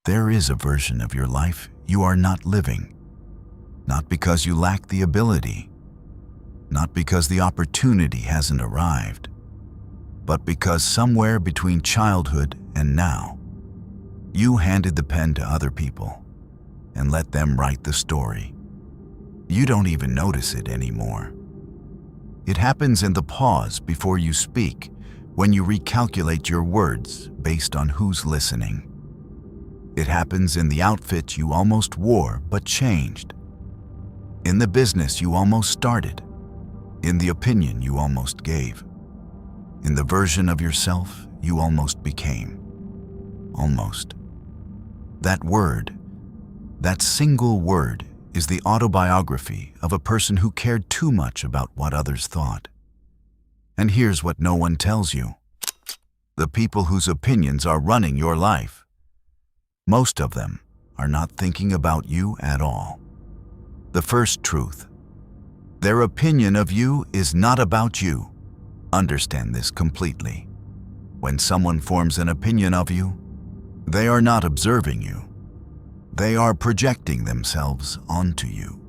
There is a version of your life you are not living, not because you lack the ability, not because the opportunity hasn't arrived, but because somewhere between childhood and now, you handed the pen to other people and let them write the story. You don't even notice it anymore. It happens in the pause before you speak, when you recalculate your words based on who's listening. It happens in the outfit you almost wore but changed, in the business you almost started, in the opinion you almost gave, in the version of yourself you almost became. Almost. That word, that single word, is the autobiography of a person who cared too much about what others thought. And here's what no one tells you. The people whose opinions are running your life, most of them are not thinking about you at all. The first truth: their opinion of you is not about you. Understand this completely. When someone forms an opinion of you, they are not observing you. They are projecting themselves onto you.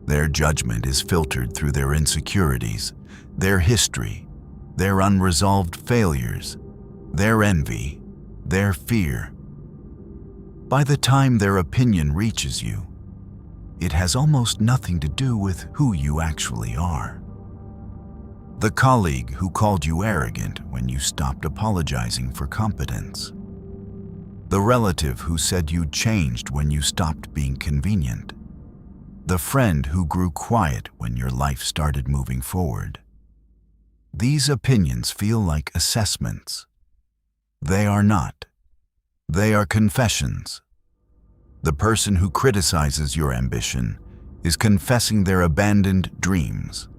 Their judgment is filtered through their insecurities, their history, their unresolved failures, their envy, their fear. By the time their opinion reaches you, it has almost nothing to do with who you actually are. The colleague who called you arrogant when you stopped apologizing for competence. The relative who said you changed when you stopped being convenient. The friend who grew quiet when your life started moving forward. These opinions feel like assessments. They are not. They are confessions. The person who criticizes your ambition is confessing their abandoned dreams.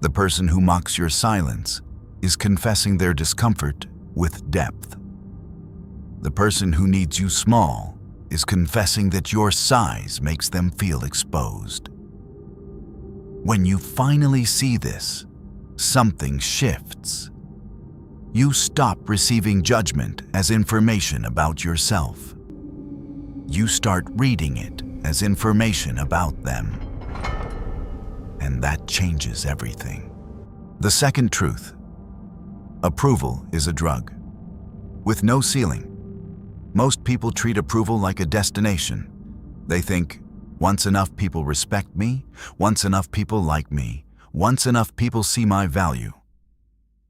The person who mocks your silence is confessing their discomfort with depth. The person who needs you small is confessing that your size makes them feel exposed. When you finally see this, something shifts. You stop receiving judgment as information about yourself. You start reading it as information about them. And that changes everything. The second truth: approval is a drug with no ceiling. Most people treat approval like a destination. They think, once enough people respect me, once enough people like me, once enough people see my value,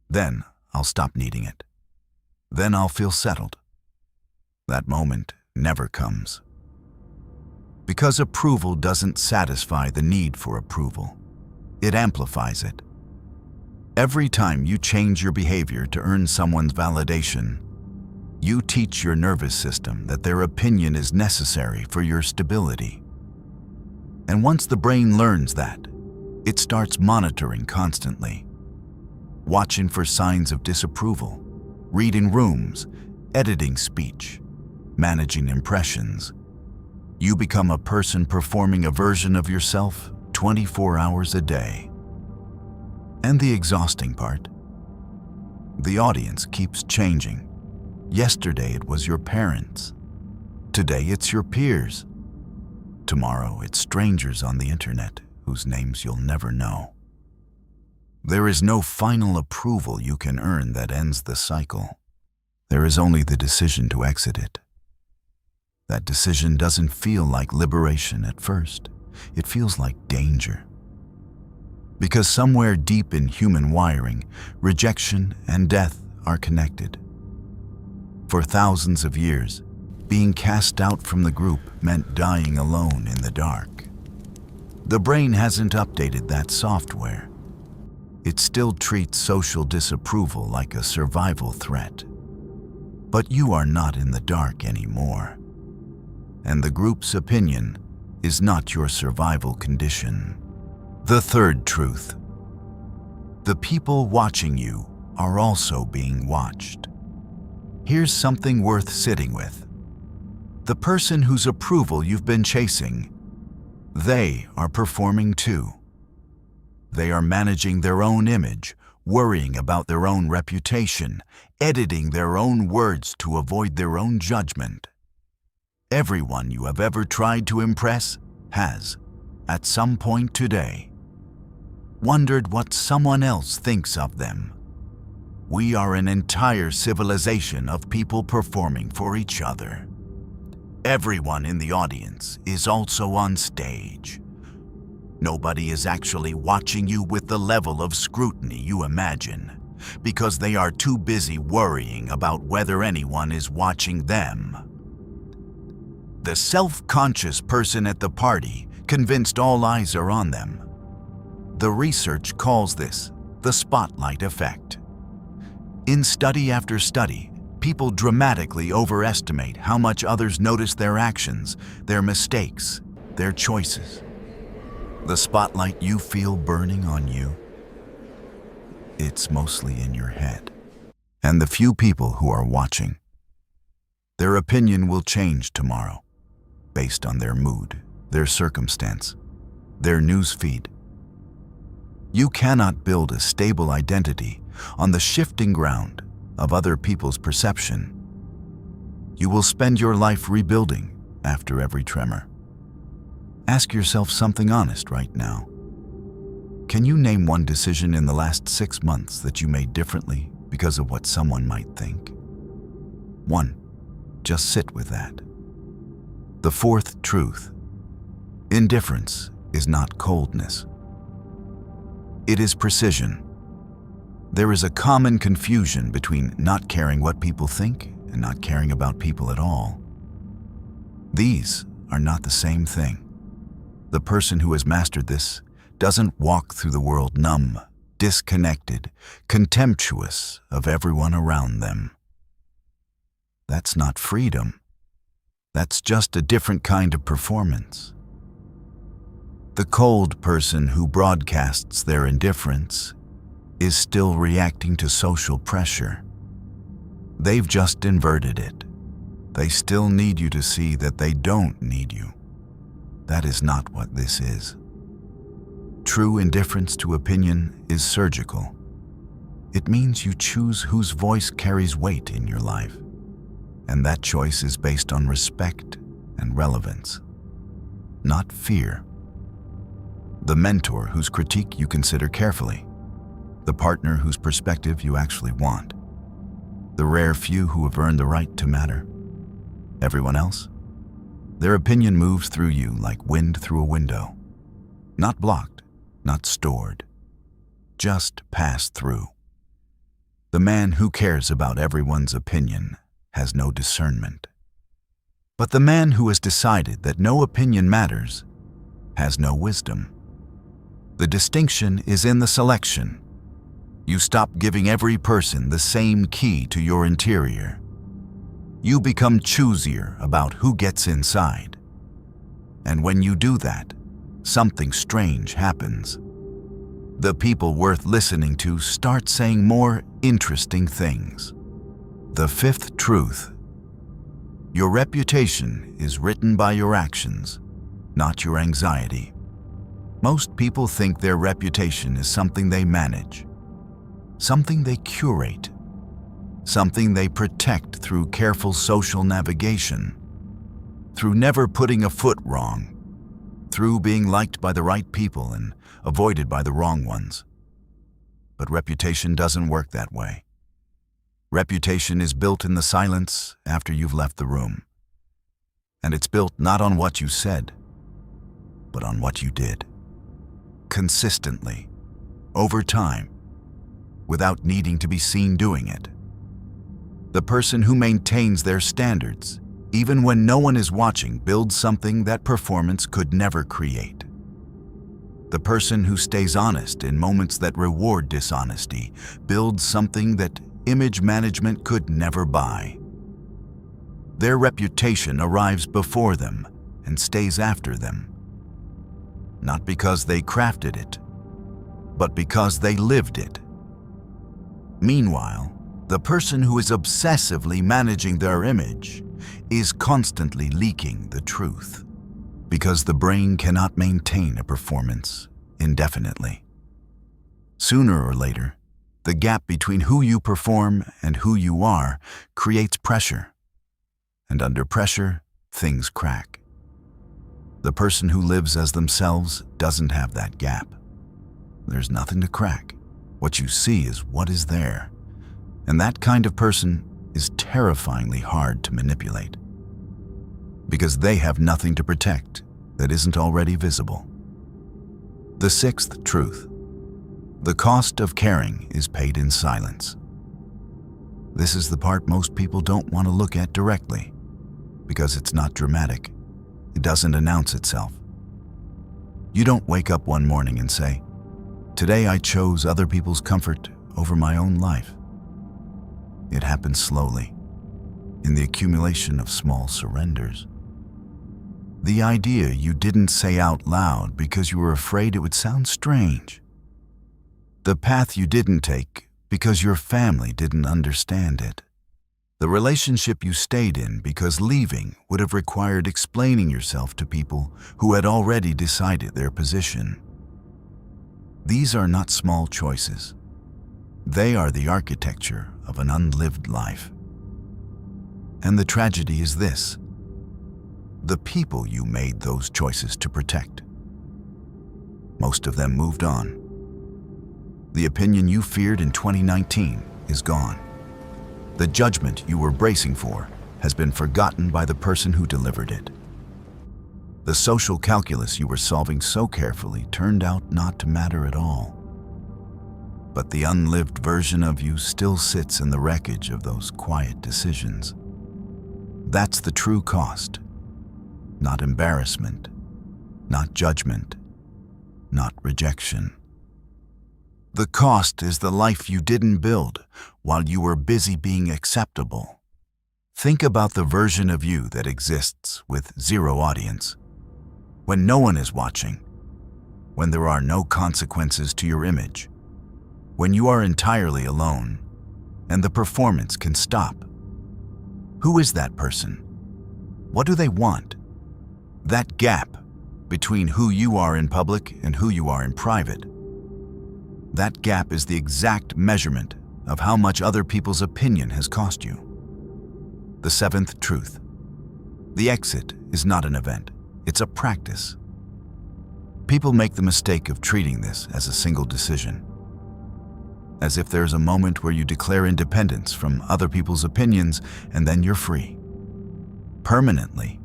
then I'll stop needing it. Then I'll feel settled. That moment never comes. Because approval doesn't satisfy the need for approval. It amplifies it. Every time you change your behavior to earn someone's validation, you teach your nervous system that their opinion is necessary for your stability. And once the brain learns that, it starts monitoring constantly, watching for signs of disapproval, reading rooms, editing speech, managing impressions. You become a person performing a version of yourself 24 hours a day. And the exhausting part? The audience keeps changing. Yesterday it was your parents. Today it's your peers. Tomorrow it's strangers on the internet whose names you'll never know. There is no final approval you can earn that ends the cycle. There is only the decision to exit it. That decision doesn't feel like liberation at first. It feels like danger. Because somewhere deep in human wiring, rejection and death are connected. For thousands of years, being cast out from the group meant dying alone in the dark. The brain hasn't updated that software. It still treats social disapproval like a survival threat. But you are not in the dark anymore. And the group's opinion is not your survival condition. The third truth: the people watching you are also being watched. Here's something worth sitting with. The person whose approval you've been chasing, they are performing too. They are managing their own image, worrying about their own reputation, editing their own words to avoid their own judgment. Everyone you have ever tried to impress has, at some point today, wondered what someone else thinks of them. We are an entire civilization of people performing for each other. Everyone in the audience is also on stage. Nobody is actually watching you with the level of scrutiny you imagine, because they are too busy worrying about whether anyone is watching them. The self-conscious person at the party, convinced all eyes are on them. The research calls this the spotlight effect. In study after study, people dramatically overestimate how much others notice their actions, their mistakes, their choices. The spotlight you feel burning on you, it's mostly in your head. And the few people who are watching, their opinion will change tomorrow based on their mood, their circumstance, their news feed. You cannot build a stable identity on the shifting ground of other people's perception. You will spend your life rebuilding after every tremor. Ask yourself something honest right now. Can you name one decision in the last 6 months that you made differently because of what someone might think? One. Just sit with that. The fourth truth. Indifference is not coldness. It is precision. There is a common confusion between not caring what people think and not caring about people at all. These are not the same thing. The person who has mastered this doesn't walk through the world numb, disconnected, contemptuous of everyone around them. That's not freedom. That's just a different kind of performance. The cold person who broadcasts their indifference is still reacting to social pressure. They've just inverted it. They still need you to see that they don't need you. That is not what this is. True indifference to opinion is surgical. It means you choose whose voice carries weight in your life, and that choice is based on respect and relevance, not fear. The mentor whose critique you consider carefully, the partner whose perspective you actually want, the rare few who have earned the right to matter. Everyone else? Their opinion moves through you like wind through a window, not blocked, not stored, just passed through. The man who cares about everyone's opinion has no discernment. But the man who has decided that no opinion matters has no wisdom. The distinction is in the selection. You stop giving every person the same key to your interior. You become choosier about who gets inside. And when you do that, something strange happens. The people worth listening to start saying more interesting things. The fifth truth. Your reputation is written by your actions, not your anxiety. Most people think their reputation is something they manage, something they curate, something they protect through careful social navigation, through never putting a foot wrong, through being liked by the right people and avoided by the wrong ones. But reputation doesn't work that way. Reputation is built in the silence after you've left the room. And it's built not on what you said, but on what you did. Consistently, over time, without needing to be seen doing it. The person who maintains their standards, even when no one is watching, builds something that performance could never create. The person who stays honest in moments that reward dishonesty builds something that image management could never buy. Their reputation arrives before them and stays after them. Not because they crafted it, but because they lived it. Meanwhile, the person who is obsessively managing their image is constantly leaking the truth, because the brain cannot maintain a performance indefinitely. Sooner or later, the gap between who you perform and who you are creates pressure. And under pressure, things crack. The person who lives as themselves doesn't have that gap. There's nothing to crack. What you see is what is there. And that kind of person is terrifyingly hard to manipulate, because they have nothing to protect that isn't already visible. The sixth truth: the cost of caring is paid in silence. This is the part most people don't want to look at directly, because it's not dramatic. It doesn't announce itself. You don't wake up one morning and say, "Today I chose other people's comfort over my own life." It happens slowly, in the accumulation of small surrenders. The idea you didn't say out loud because you were afraid it would sound strange. The path you didn't take because your family didn't understand it. The relationship you stayed in because leaving would have required explaining yourself to people who had already decided their position. These are not small choices. They are the architecture of an unlived life. And the tragedy is this: the people you made those choices to protect, most of them moved on. The opinion you feared in 2019 is gone. The judgment you were bracing for has been forgotten by the person who delivered it. The social calculus you were solving so carefully turned out not to matter at all. But the unlived version of you still sits in the wreckage of those quiet decisions. That's the true cost. Not embarrassment, not judgment, not rejection. The cost is the life you didn't build while you were busy being acceptable. Think about the version of you that exists with zero audience, when no one is watching, when there are no consequences to your image, when you are entirely alone and the performance can stop. Who is that person? What do they want? That gap between who you are in public and who you are in private. That gap is the exact measurement of how much other people's opinion has cost you. The seventh truth: the exit is not an event, it's a practice. People make the mistake of treating this as a single decision, as if there's a moment where you declare independence from other people's opinions and then you're free. Permanently.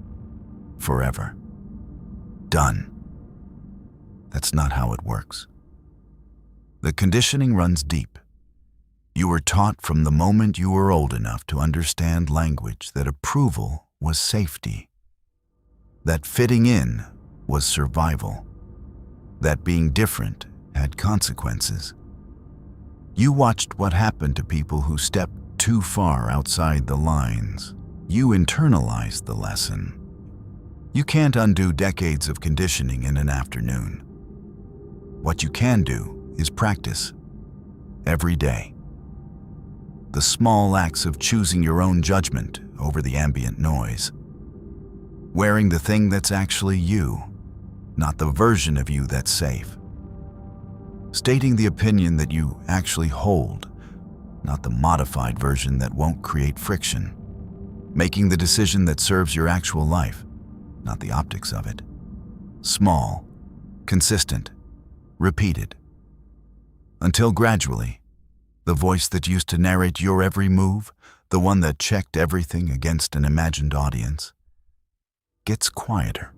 Forever. Done. That's not how it works. The conditioning runs deep. You were taught from the moment you were old enough to understand language that approval was safety, that fitting in was survival, that being different had consequences. You watched what happened to people who stepped too far outside the lines. You internalized the lesson. You can't undo decades of conditioning in an afternoon. What you can do is practice every day. The small acts of choosing your own judgment over the ambient noise. Wearing the thing that's actually you, not the version of you that's safe. Stating the opinion that you actually hold, not the modified version that won't create friction. Making the decision that serves your actual life, not the optics of it. Small, consistent, repeated. Until gradually, the voice that used to narrate your every move, the one that checked everything against an imagined audience, gets quieter,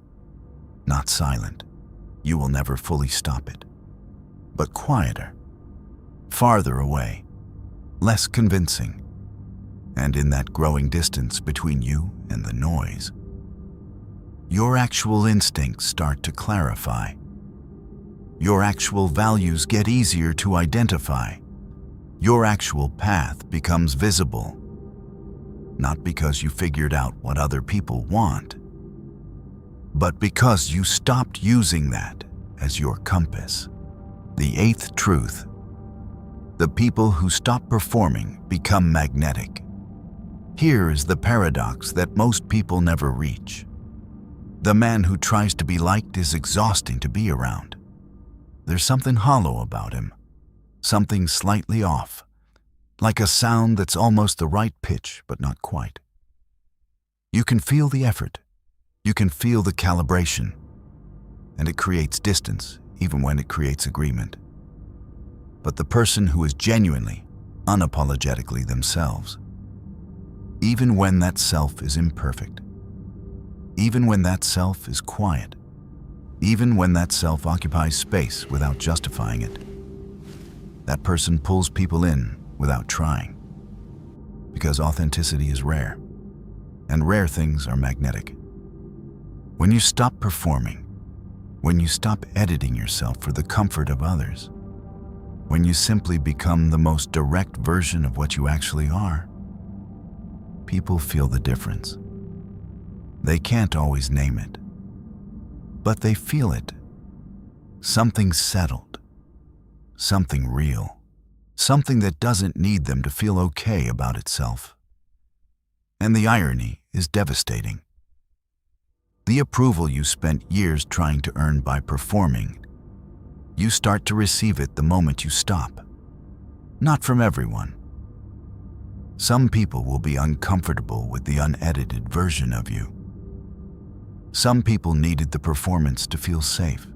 not silent. You will never fully stop it, but quieter, farther away, less convincing, and in that growing distance between you and the noise, your actual instincts start to clarify. Your actual values get easier to identify. Your actual path becomes visible, not because you figured out what other people want, but because you stopped using that as your compass. The eighth truth: the people who stop performing become magnetic. Here is the paradox that most people never reach. The man who tries to be liked is exhausting to be around. There's something hollow about him, something slightly off, like a sound that's almost the right pitch but not quite. You can feel the effort, You can feel the calibration, and it creates distance even when it creates agreement. But the person who is genuinely, unapologetically themselves, even when that self is imperfect, even when that self is quiet, even when that self occupies space without justifying it, that person pulls people in without trying. Because authenticity is rare, and rare things are magnetic. When you stop performing, when you stop editing yourself for the comfort of others, when you simply become the most direct version of what you actually are, people feel the difference. They can't always name it, but they feel it. Something settled, something real, something that doesn't need them to feel okay about itself. And the irony is devastating. The approval you spent years trying to earn by performing, you start to receive it the moment you stop. Not from everyone. Some people will be uncomfortable with the unedited version of you. Some people needed the performance to feel safe.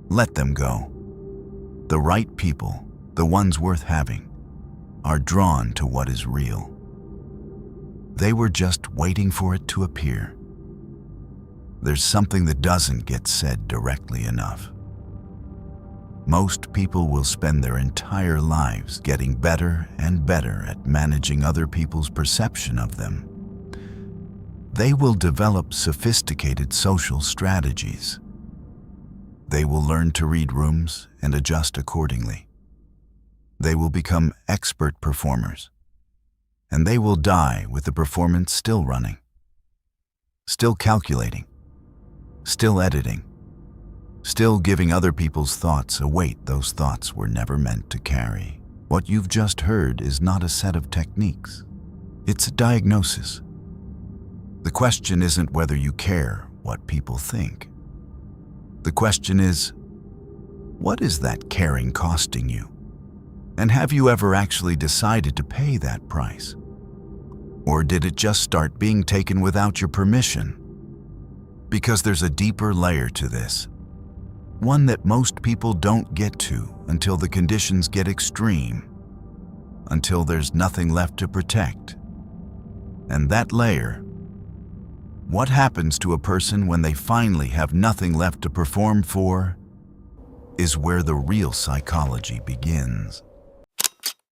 Let them go. The right people, the ones worth having, are drawn to what is real. They were just waiting for it to appear. There's something that doesn't get said directly enough. Most people will spend their entire lives getting better and better at managing other people's perception of them. They will develop sophisticated social strategies. They will learn to read rooms and adjust accordingly. They will become expert performers. And they will die with the performance still running, still calculating, still editing, still giving other people's thoughts a weight those thoughts were never meant to carry. What you've just heard is not a set of techniques. It's a diagnosis. The question isn't whether you care what people think. The question is, what is that caring costing you? And have you ever actually decided to pay that price? Or did it just start being taken without your permission? Because there's a deeper layer to this, one that most people don't get to until the conditions get extreme, until there's nothing left to protect. And that layer, what happens to a person when they finally have nothing left to perform for, is where the real psychology begins.